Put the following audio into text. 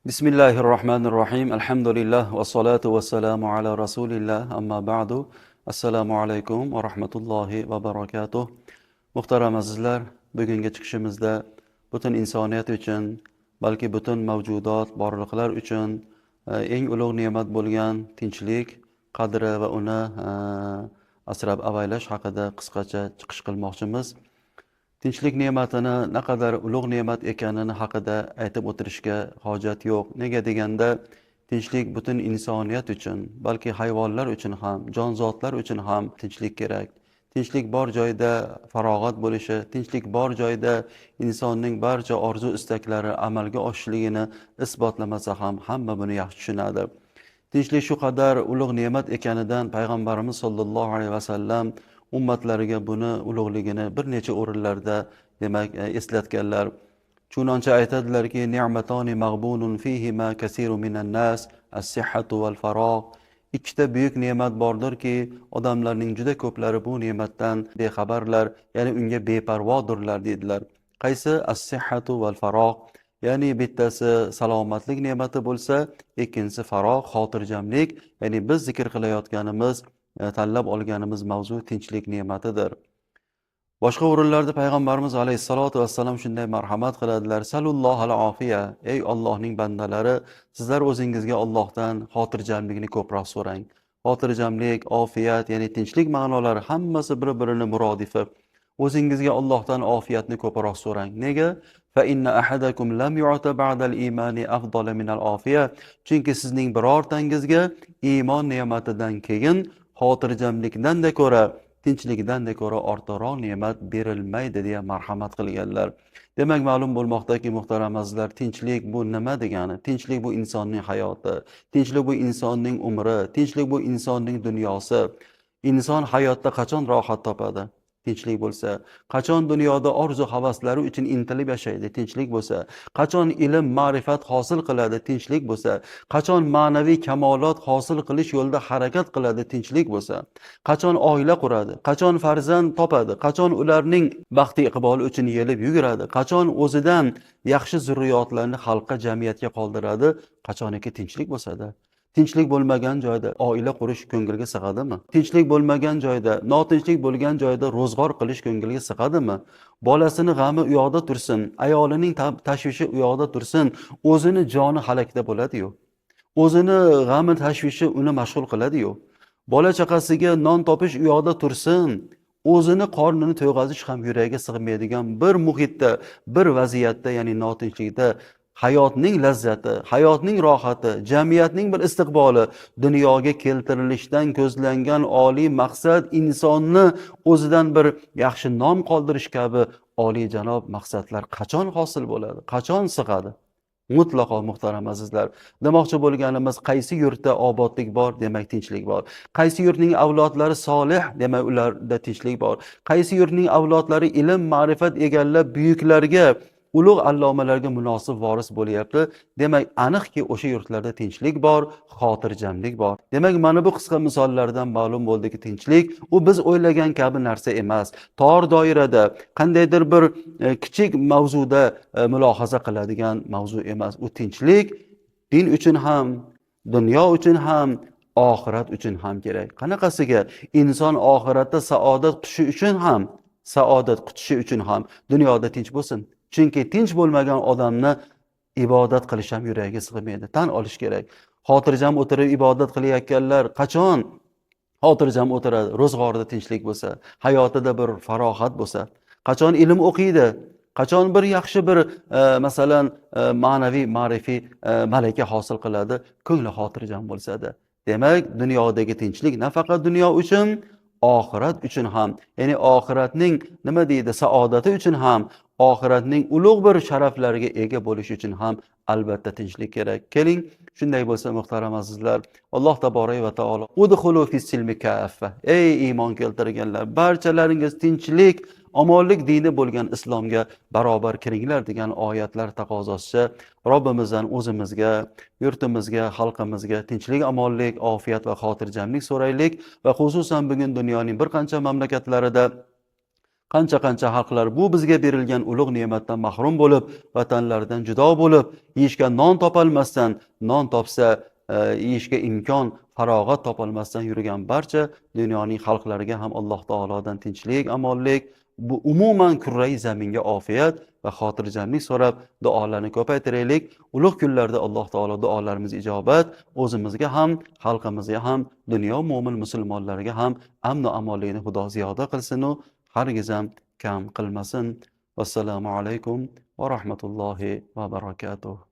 Bismillahirrahmanirrahim. Alhamdulillah va salatu va salamu ala rasulillah. Amma ba'du. Assalomu alaykum va rahmatullohi va barakatuh. Muhtaram azizlar, bugungi chiqishimizda butun insoniyat uchun, balki butun mavjudot, borliqlar uchun eng ulug' ne'mat bo'lgan tinchlik qadri va uni asrab avaylash haqida qisqacha chiqish qilmoqchimiz. Tinchlik ne'matini naqadar ulug' ne'mat ekanini haqida aytib o'tirishga hojat yo'q. Nega deganda, tinchlik butun insoniyat uchun, balki hayvonlar uchun ham, jonzotlar uchun ham tinchlik kerak. Tinchlik bor joyda farog'at bo'lishi, tinchlik bor joyda insonning barcha orzu istaklari amalga oshishligini isbotlamasa ham hamma buni yaxshi tushunadi. Tinchlik shu qadar ulug' ne'mat ekanidan payg'ambarimiz sollallohu alayhi vasallam ummatlariga buni ulug'ligini bir necha o'rinlarda demak eslatganlar. Chunoncha aytadilarki, ni'matoni mag'bunun fihima kasiru minan nas, as-sihhatu wal farogh. Ikkita buyuk ne'mat bordirki, odamlarning juda ko'plari bu ne'matdan bexabarlar, ya'ni unga beparvodurlar dedilar. Qaysi? As-sihhatu wal farogh. Ya'ni bittasi salomatlik ne'mati bo'lsa, ikkinchisi farogh, xotirjamlik, ya'ni biz zikr qilayotganimiz tanlab olganimiz mavzu tinchlik ne'matidir. Boshqa o'rinlarda payg'ambarimiz alayhisolatu vassalam shunday marhamat qiladilar: Salullohal ofiya, ey Allohning bandalari, sizlar o'zingizga Allohdan xotirjamlikni ko'proq so'rang. Xotirjamlik, ofiyat, ya'ni tinchlik ma'nolari hammasi bir-birini murodifi. O'zingizga Allohdan ofiyatni ko'proq so'rang. Nega? Fa inna ahadakum lam yu'ta ba'dal imani afdala minal ofiya. Chunki sizning birortangizga iymon ne'matidan keyin xotirjamlikdan-da ko'ra, tinchlikdan-da ko'ra ortiqroq ne'mat berilmaydi deya marhamat qilganlar. Demak, ma'lum bo'lmoqdaki, muhtaram azizlar, tinchlik bu nima degani? Tinchlik bu insonning hayoti, tinchlik bu insonning umri, tinchlik bu insonning dunyosi. Inson hayotda qachon rohat topadi? Tinchlik bo'lsa, qachon dunyoda orzu havaslari uchun intilib yashaydi? Tinchlik bo'lsa, qachon ilm, ma'rifat hosil qiladi? Tinchlik bo'lsa, qachon ma'naviy kamolot hosil qilish yo'lida harakat qiladi? Tinchlik bo'lsa, qachon oila quradi? Qachon farzand topadi? Qachon ularning baxti iqboli uchun yelib yuguradi? Qachon o'zidan yaxshi zurriyotlarni xalqqa, jamiyatga qoldiradi? Qachoniki tinchlik bo'lsa-da. Tinchlik bo'lmagan joyda oila qurish ko'ngilga sig'adimi? Tinchlik bo'lmagan joyda, notinchlik bo'lgan joyda ro'zg'or qilish ko'ngilga sig'adimi? Bolasini g'ami u yoqda tursin, ayolining tashvishi u yoqda tursin, o'zini joni halakda bo'ladi-yu. O'zini g'ami tashvishi uni mashg'ul qiladi-yu. Bola chaqasiga non topish u yoqda tursin, o'zini qornini to'yg'azish ham yuragiga sig'maydigan bir muhitda, bir vaziyatda, ya'ni notinchlikda hayotning lazzati, hayotning rohati, jamiyatning bir istiqboli, dunyoga keltirilishdan ko'zlangan oliy maqsad insonni o'zidan bir yaxshi nom qoldirish kabi oliy janob maqsadlar qachon hosil bo'ladi? Qachon sig'adi? Mutlaqo muhtaram azizlar. Demoqchi bo'lganimiz, qaysi yurtda obodlik bor, demak tinchlik bor. Qaysi yurtning avlodlari solih, demak ularda tinchlik bor. Qaysi yurtning avlodlari ilm, ma'rifat egallab buyuklarga, ulug' allomalarga munosib voris bo'lyapti. Demak, aniqki o'sha yurtlarda tinchlik bor, xotirjamlik bor. Demak, mana bu qisqa misollardan ma'lum bo'ldiki, tinchlik u biz o'ylagan kabi narsa emas. Tor doirada, qandaydir bir kichik mavzuda mulohaza qiladigan mavzu emas. U tinchlik din uchun ham, dunyo uchun ham, oxirat uchun ham kerak. Qanaqasiga inson oxiratda saodat qutishi uchun ham dunyoda tinch bo'lsin. Chunki tinch bo'lmagan odamni ibodat qilish ham yuragiga sig'maydi. Tan olish kerak. Xotirjam o'tirib ibodat qilayotganlar qachon xotirjam o'tiradi? Ro'zg'orda tinchlik bo'lsa, hayotida bir farohat bo'lsa, qachon ilm o'qiydi, qachon bir yaxshi bir masalan ma'naviy, ma'rifiy malaka hosil qiladi, ko'ngli xotirjam bo'lsa-da. Demak, dunyodagi tinchlik nafaqat dunyo uchun, oxirat uchun ham, ya'ni oxiratning nima deydi, saodati uchun ham, oxiratning ulug' bir sharaflariga ega bo'lish uchun ham albatta tinchlik kerak. Keling, shunday bo'lsa muhtaram azizlar, Alloh taborak va taolo udkhulu fis-silmi kaffa. Ey iymon keltirganlar, barchalaringiz tinchlik, omonlik dini bo'lgan islomga barobar kiringlar degan oyatlar taqozosicha Robbimizdan o'zimizga, yurtimizga, xalqimizga tinchlik, omonlik, ofiyat va xotirjamlik so'raylik va xususan bugun dunyoning bir qancha mamlakatlarida qancha xalqlar bu bizga berilgan ulug' ne'matdan mahrum bo'lib, vatanlaridan judo bo'lib, yeyishga non topolmasdan, non topsa yeyishga imkon, farog'at topolmasdan yurgan barcha dunyoning xalqlariga ham Alloh taolodan tinchlik, omonlik, bu umuman kurrai zaminga ofiyat va xotirjamlik so'rab duolarni ko'paytiraylik. Ulug' kunlarda Alloh taolo duolarimiz ijobat, o'zimizga ham, xalqimizga ham, dunyo mo'min musulmonlariga ham amn va amonlikni Xudo ziyoda qilsin u hargiz ham kam qilmasin. Vassalomu alaykum va rahmatullohi va barakatuh.